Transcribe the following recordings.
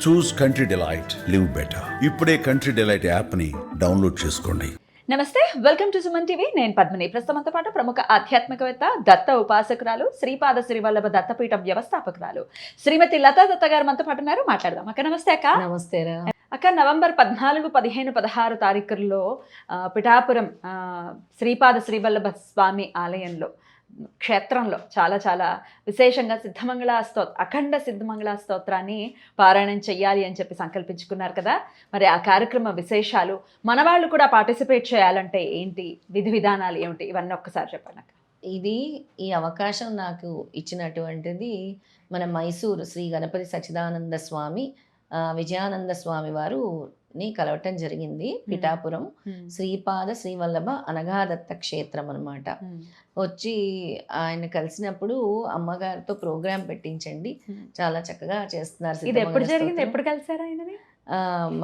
చూస్ country delight, live better. ఇప్పుడే country delight యాప్ని download చేసుకోండి. నమస్తే, వెల్కమ్ టు సుమన్ టీవీ. నేను పద్మిని. ప్రస్తుతంతో పాటు ప్రముఖ ఆధ్యాత్మికవేత్త, దత్త ఉపాసకురాలు, శ్రీపాద శ్రీవల్లభ దత్తపీఠం వ్యవస్థాపకురాలు శ్రీమతి లతా దత్త గారు మనతో పాటు ఉన్నారు. మాట్లాడదాం. అక్క నమస్తే. అక్క నమస్తే. అక్క, నవంబర్ 14, 15, 16 తారీఖుల్లో పిఠాపురం శ్రీపాద శ్రీవల్లభ స్వామి ఆలయంలో క్షేత్రంలో చాలా చాలా విశేషంగా అఖండ సిద్ధమంగళ స్తోత్రాన్ని పారాయణం చెయ్యాలి అని చెప్పి సంకల్పించుకున్నారు కదా. మరి ఆ కార్యక్రమ విశేషాలు, మన వాళ్ళు కూడా పార్టిసిపేట్ చేయాలంటే ఏంటి, విధి విధానాలు ఏమిటి, ఇవన్నీ ఒక్కసారి చెప్పండి. ఈ అవకాశం నాకు ఇచ్చినటువంటిది మన మైసూరు శ్రీ గణపతి సచ్చిదానంద స్వామి విజయానంద స్వామి వారుని కలవటం జరిగింది. పిఠాపురం శ్రీపాద శ్రీవల్లభ అనగాదత్త క్షేత్రం అన్నమాట. వచ్చి ఆయన కలిసినప్పుడు అమ్మగారితో ప్రోగ్రాం పెట్టించండి, చాలా చక్కగా చేస్తున్నారు. ఇది ఎప్పుడు జరిగింది, ఎప్పుడు కలిసారు ఆయనని?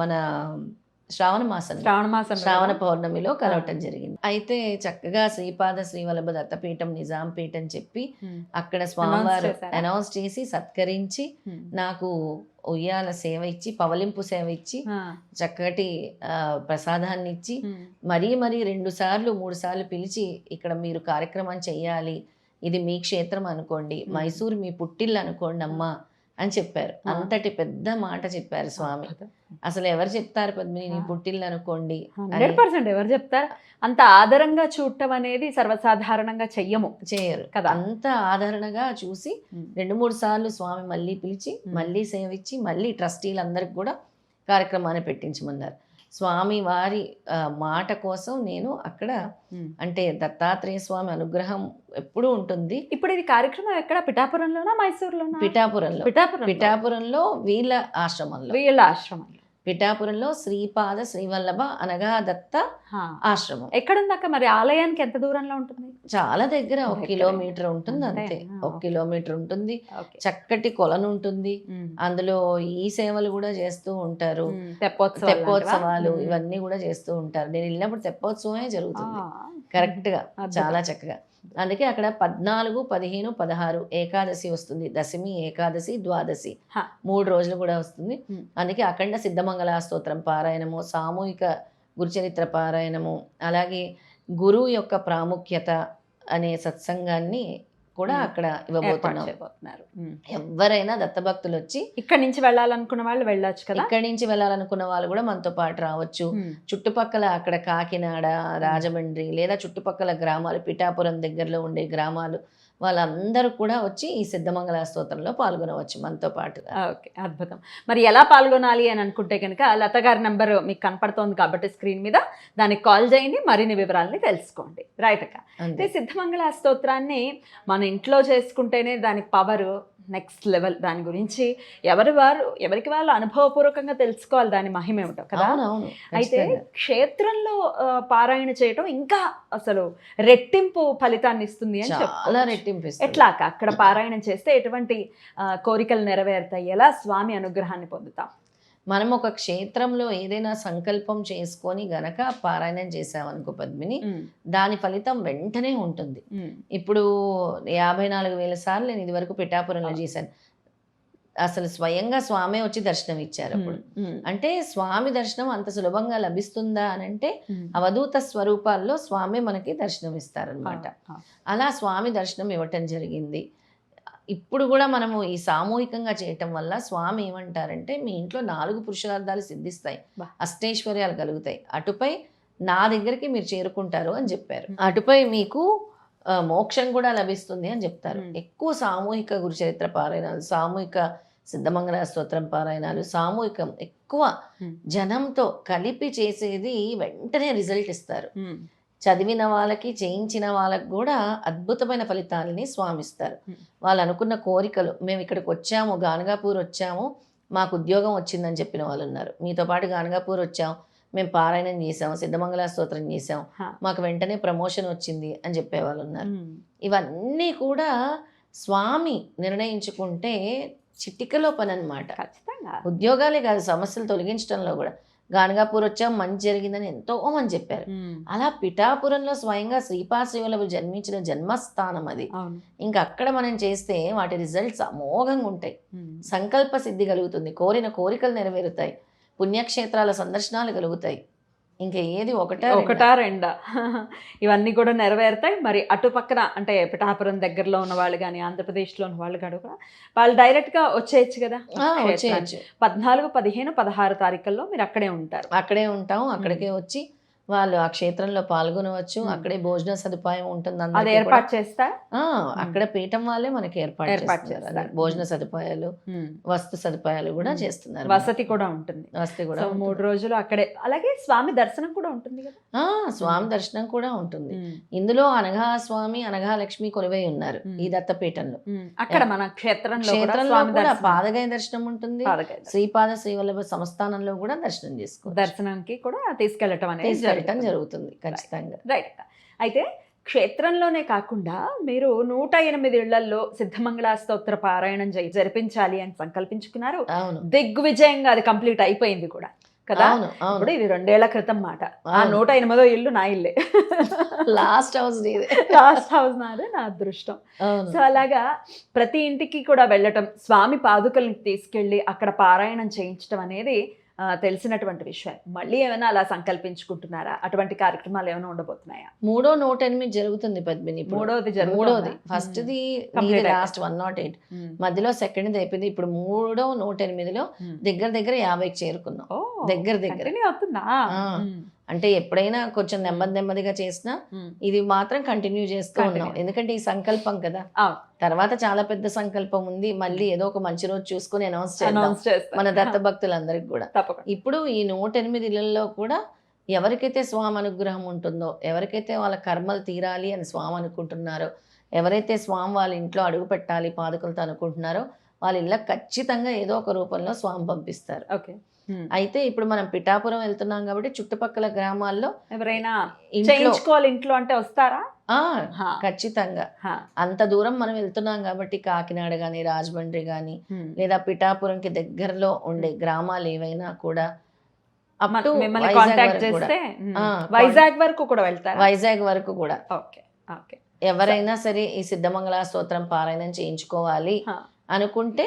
మన శ్రావణ పౌర్ణమిలో కలవటం జరిగింది. అయితే చక్కగా శ్రీపాద శ్రీవల్లభ దత్తపీఠం నిజాంపేట అని చెప్పి అక్కడ స్వామివారు అనౌన్స్ చేసి సత్కరించి నాకు ఉయ్యాల సేవ ఇచ్చి, పవలింపు సేవ ఇచ్చి, చక్కటి ప్రసాదాన్ని ఇచ్చి, మరీ 2 సార్లు 3 సార్లు పిలిచి ఇక్కడ మీరు కార్యక్రమం చెయ్యాలి, ఇది మీ క్షేత్రం అనుకోండి, మైసూరు మీ పుట్టిల్లు అనుకోండి అమ్మా అని చెప్పారు. అంతటి పెద్ద మాట చెప్పారు స్వామి. అసలు ఎవరు చెప్తారు పద్మిని, నీ పుట్టిల్లు అనుకోండి? 100% ఎవరు చెప్తారు? అంత ఆదరంగా చూడటం అనేది సర్వసాధారణంగా చేయరు కదా. అంత ఆదరణగా చూసి 2-3 సార్లు స్వామి మళ్ళీ పిలిచి, మళ్ళీ సేవించి, మళ్ళీ ట్రస్టీలందరికి కూడా కార్యక్రమాన్ని పెట్టించమన్నారు. స్వామి వారి మాట కోసం నేను అక్కడ, అంటే దత్తాత్రేయ స్వామి అనుగ్రహం ఎప్పుడూ ఉంటుంది. ఇప్పుడు ఇది కార్యక్రమం ఎక్కడ, పిఠాపురంలోనా మైసూరులోనా? పిఠాపురంలో వీళ్ళ ఆశ్రమంలో. పిఠాపురంలో శ్రీపాద శ్రీవల్లభ అనగా దత్త ఆశ్రమం. ఎక్కడుందాక మరి? ఆలయానికి ఎంత దూరంలో ఉంటుంది? చాలా దగ్గర, 1 కిలోమీటర్ ఉంటుంది అంతే. 1 కిలోమీటర్ ఉంటుంది. చక్కటి కొలను ఉంటుంది. అందులో ఈ సేవలు కూడా చేస్తూ ఉంటారు, తెప్పోత్సవాలు ఇవన్నీ కూడా చేస్తూ ఉంటారు. నేను వెళ్ళినప్పుడు తెప్పోత్సవమే జరుగుతుంది కరెక్ట్ గా, చాలా చక్కగా. అందుకే అక్కడ 14, 15, 16 ఏకాదశి వస్తుంది. దశమి, ఏకాదశి, ద్వాదశి 3 రోజులు కూడా వస్తుంది. అందుకే అఖండ సిద్ధమంగళ స్తోత్రం పారాయణము, సామూహిక గురుచరిత్ర పారాయణము, అలాగే గురువు యొక్క ప్రాముఖ్యత అనే సత్సంగాన్ని కూడా అక్కడ ఇవ్వబోతున్నారు. ఎవరైనా దత్తభక్తులు వచ్చి ఇక్కడి నుంచి వెళ్ళాలనుకున్న వాళ్ళు వెళ్ళొచ్చు కదా. ఇక్కడి నుంచి వెళ్ళాలనుకున్న వాళ్ళు కూడా మనతో పాటు రావచ్చు. చుట్టుపక్కల అక్కడ కాకినాడ, రాజమండ్రి లేదా చుట్టుపక్కల గ్రామాలు, పిఠాపురం దగ్గరలో ఉండే గ్రామాలు వాళ్ళందరూ కూడా వచ్చి ఈ సిద్ధమంగళ స్తోత్రంలో పాల్గొనవచ్చు మనతో పాటుగా. ఓకే, అద్భుతం. మరి ఎలా పాల్గొనాలి అని అనుకుంటే కనుక లత గారి నెంబర్ మీకు కనపడుతోంది కాబట్టి స్క్రీన్ మీద, దానికి కాల్ చేయండి, మరిన్ని వివరాలని తెలుసుకోండి. రైట్ అక్క. అంటే సిద్ధమంగళ స్తోత్రాన్ని మన ఇంట్లో చేసుకుంటేనే దానికి పవర్ నెక్స్ట్ లెవెల్. దాని గురించి ఎవరికి వాళ్ళు అనుభవపూర్వకంగా తెలుసుకోవాలి దాని మహిమ ఏమిటో కదా. అయితే క్షేత్రంలో పారాయణ చేయటం ఇంకా అసలు రెట్టింపు ఫలితాన్ని ఇస్తుంది అని చెప్పాలి. ఎట్లా అక్కడ పారాయణం చేస్తే ఎటువంటి కోరికలు నెరవేరుతాయి, ఎలా స్వామి అనుగ్రహాన్ని పొందుతాం? మనం ఒక క్షేత్రంలో ఏదైనా సంకల్పం చేసుకొని గనక పారాయణం చేసామనుకో పద్మిని, దాని ఫలితం వెంటనే ఉంటుంది. ఇప్పుడు 54,000 సార్లు నేను ఇది వరకు పిఠాపురంలో చేశాను. అసలు స్వయంగా స్వామి వచ్చి దర్శనం ఇచ్చారు. అప్పుడు అంటే స్వామి దర్శనం అంత సులభంగా లభిస్తుందా అని అంటే, అవధూత స్వరూపాల్లో స్వామి మనకి దర్శనం ఇస్తారనమాట. అలా స్వామి దర్శనం ఇవ్వటం జరిగింది. ఇప్పుడు కూడా మనము ఈ సామూహికంగా చేయటం వల్ల స్వామి ఏమంటారంటే, మీ ఇంట్లో 4 పురుషార్థాలు సిద్ధిస్తాయి, అష్టైశ్వర్యాలు కలుగుతాయి, అటుపై నా దగ్గరికి మీరు చేరుకుంటారు అని చెప్పారు. అటుపై మీకు మోక్షం కూడా లభిస్తుంది అని చెప్తారు. ఎక్కువ సామూహిక గురుచరిత్ర పారాయణాలు, సామూహిక సిద్ధమంగళ స్తోత్రం పారాయణాలు, సామూహికం ఎక్కువ జనంతో కలిపి చేసేది వెంటనే రిజల్ట్ ఇస్తారు. చదివిన వాళ్ళకి, చేయించిన వాళ్ళకి కూడా అద్భుతమైన ఫలితాలని స్వామిస్తారు. వాళ్ళు అనుకున్న కోరికలు, మేము ఇక్కడికి వచ్చాము, గానగాపూర్ వచ్చాము, మాకు ఉద్యోగం వచ్చిందని చెప్పిన వాళ్ళు ఉన్నారు. మీతో పాటు గానగాపూర్ వచ్చాము, మేము పారాయణం చేసాము, సిద్ధమంగళ స్తోత్రం చేసాం, మాకు వెంటనే ప్రమోషన్ వచ్చింది అని చెప్పేవాళ్ళు ఉన్నారు. ఇవన్నీ కూడా స్వామి నిర్ణయించుకుంటే చిటికలో పని అనమాట. ఉద్యోగాలే కాదు, సమస్యలు తొలగించడంలో కూడా గానగాపూర్ వచ్చాం మంచి జరిగిందని ఎంతో మంది చెప్పారు. అలా పిఠాపురంలో స్వయంగా శ్రీపాదశివులు జన్మించిన జన్మస్థానం అది. అవును. ఇంకా అక్కడ మనం చేస్తే వాటి రిజల్ట్స్ అమోఘంగా ఉంటాయి. సంకల్ప సిద్ధి కలుగుతుంది, కోరిన కోరికలు నెరవేరుతాయి, పుణ్యక్షేత్రాల సందర్శనాలు కలుగుతాయి. ఇంకా ఏది ఒకటా రెండా ఇవన్నీ కూడా నెరవేరుతాయి. మరి అటు పక్కన అంటే పిఠాపురం దగ్గరలో ఉన్న వాళ్ళు కానీ ఆంధ్రప్రదేశ్లో ఉన్న వాళ్ళు కూడా వాళ్ళు డైరెక్ట్గా వచ్చేయచ్చు కదా. వచ్చేయచ్చు. 14, 15, 16 తారీఖుల్లో మీరు అక్కడే ఉంటారు. అక్కడే ఉంటాం. అక్కడికే వచ్చి వాళ్ళు ఆ క్షేత్రంలో పాల్గొనవచ్చు. అక్కడే భోజన సదుపాయం ఉంటుంది. అది ఏర్పాటు చేస్తా అక్కడ పీఠం వాళ్ళే మనకి ఏర్పాటు చేస్తారు. భోజన సదుపాయాలు, వస్తు సదుపాయాలు కూడా చేస్తున్నారు. వసతి కూడా ఉంటుంది. వసతి కూడా 3 రోజులు అక్కడే. అలాగే స్వామి దర్శనం కూడా ఉంటుంది కదా. స్వామి దర్శనం కూడా ఉంటుంది. ఇందులో అనఘా స్వామి, అనఘా లక్ష్మి కొలువై ఉన్నారు ఈ దత్తపీఠంలో. అక్కడ మన క్షేత్రంలో కూడా పాదగయ దర్శనం ఉంటుంది. శ్రీపాద శ్రీవల్లభ సంస్థానంలో కూడా దర్శనం చేసుకో, దర్శనానికి కూడా తీసుకెళ్ళటం అనేది జరుగుతుంది ఖచ్చితంగా. రైట్. అయితే క్షేత్రంలోనే కాకుండా మీరు 108 ఇళ్లలో సిద్ధమంగళ స్తోత్ర పారాయణం జరిపించాలి అని సంకల్పించుకున్నారు. దిగ్విజయంగా అది కంప్లీట్ అయిపోయింది కూడా కదా. ఇప్పుడు ఇది 2 ఏళ్ల క్రితం మాట. ఆ 108వ ఇల్లు నా ఇల్లే. లాస్ట్ హౌస్ నాదే, నా అదృష్టం. సో అలాగా ప్రతి ఇంటికి కూడా వెళ్ళటం, స్వామి పాదుకల్ని తీసుకెళ్లి అక్కడ పారాయణం చేయించడం అనేది తెలిసినటువంటి విషయం. మళ్ళీ ఏమైనా అలా సంకల్పించుకుంటున్నారా? అటువంటి కార్యక్రమాలు ఏమైనా ఉండబోతున్నాయా? 108 జరుగుతుంది పద్మిని. మూడోది ఫస్ట్ది లాస్ట్ 108, మధ్యలో సెకండ్ది అయిపోయింది. ఇప్పుడు 108లో దగ్గర 50కి చేరుకున్నాం. దగ్గర అవుతుందా? అంటే ఎప్పుడైనా కొంచెం నెమ్మదిగా చేసినా ఇది మాత్రం కంటిన్యూ చేస్తూ ఉన్నాం. ఎందుకంటే ఈ సంకల్పం కదా. తర్వాత చాలా పెద్ద సంకల్పం ఉంది. మళ్ళీ ఏదో ఒక మంచి రోజు చూసుకుని అనౌన్స్ చేద్దాం మన దత్త భక్తులందరికి కూడా. ఇప్పుడు ఈ 108 ఇళ్లలో కూడా ఎవరికైతే స్వామి అనుగ్రహం ఉంటుందో, ఎవరికైతే వాళ్ళ కర్మలు తీరాలి అని స్వామి అనుకుంటున్నారో, ఎవరైతే స్వామి వాళ్ళ ఇంట్లో అడుగు పెట్టాలి పాదుకలతో అనుకుంటున్నారో వాళ్ళ ఇళ్ళ ఖచ్చితంగా ఏదో ఒక రూపంలో స్వామి పంపిస్తారు. అయితే ఇప్పుడు మనం పిఠాపురం వెళ్తున్నాం కాబట్టి చుట్టుపక్కల గ్రామాల్లో ఎవరైనా చేయించుకోవాలి ఇంట్లో అంటే వస్తారా? ఖచ్చితంగా. అంత దూరం మనం వెళ్తున్నాం కాబట్టి కాకినాడ గాని, రాజమండ్రి గాని, లేదా పిఠాపురంకి దగ్గరలో ఉండే గ్రామాలు ఏవైనా కూడా వైజాగ్ వరకు కూడా వెళ్తారు. వైజాగ్ వరకు కూడా ఎవరైనా సరే ఈ సిద్ధమంగళ స్తోత్రం పారాయణం చేయించుకోవాలి అనుకుంటే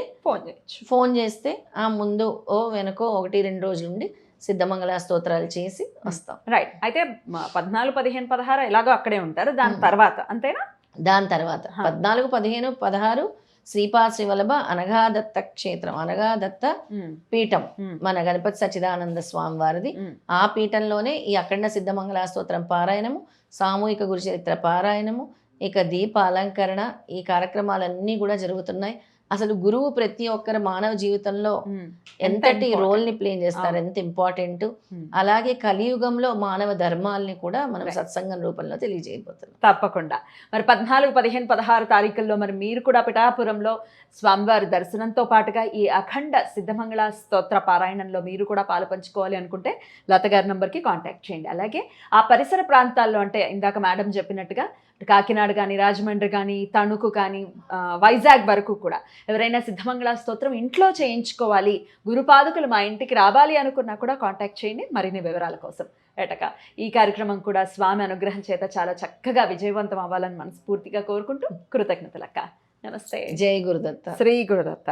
ఫోన్ చేస్తే ఆ ముందు వెనకో 1-2 రోజులు ఉండి సిద్ధమంగళ స్తోత్రాలు చేసి వస్తాం. రైట్. అయితే 14, 15, 16 ఎలాగో అక్కడే ఉంటారు. దాని తర్వాత అంతేనా? దాని తర్వాత 14, 15, 16 శ్రీపాద శ్రీవల్లభ అనఘాదత్త క్షేత్రం, అనఘాదత్త పీఠం మన గణపతి సచ్చిదానంద స్వామి వారిది. ఆ పీఠంలోనే ఈ అఖండ సిద్ధమంగళ స్తోత్రం పారాయణము, సామూహిక గురుచరిత్ర పారాయణము, ఇక దీప అలంకరణ, ఈ కార్యక్రమాలన్నీ కూడా జరుగుతున్నాయి. అసలు గురువు ప్రతి ఒక్కరి మానవ జీవితంలో ఎంతటి రోల్ ని ప్లే చేస్తారు, ఎంత ఇంపార్టెంట్. అలాగే కలియుగంలో మానవ ధర్మాలని కూడా మనం సత్సంగం రూపంలో తెలియజేయబోతున్నాం. తప్పకుండా. మరి 14, 15, 16 తారీఖుల్లో మరి మీరు కూడా పిఠాపురంలో స్వామివారి దర్శనంతో పాటుగా ఈ అఖండ సిద్ధమంగళ స్తోత్ర పారాయణంలో మీరు కూడా పాలు పంచుకోవాలి అనుకుంటే లత గారి నంబర్కి కాంటాక్ట్ చేయండి. అలాగే ఆ పరిసర ప్రాంతాల్లో అంటే ఇందాక మేడం చెప్పినట్టుగా కాకినాడ కానీ, రాజమండ్రి కానీ, తణుకు కానీ, వైజాగ్ వరకు కూడా ఎవరైనా సిద్ధమంగళ స్తోత్రం ఇంట్లో చేయించుకోవాలి, గురుపాదుకులు మా ఇంటికి రావాలి అనుకున్నా కూడా కాంటాక్ట్ చేయండి మరిన్ని వివరాల కోసం. ఏటక ఈ కార్యక్రమం కూడా స్వామి అనుగ్రహం చేత చాలా చక్కగా విజయవంతం అవ్వాలని మనస్ఫూర్తిగా కోరుకుంటూ కృతజ్ఞతలక్క. నమస్తే. జై గురుదత్త. శ్రీ గురుదత్త.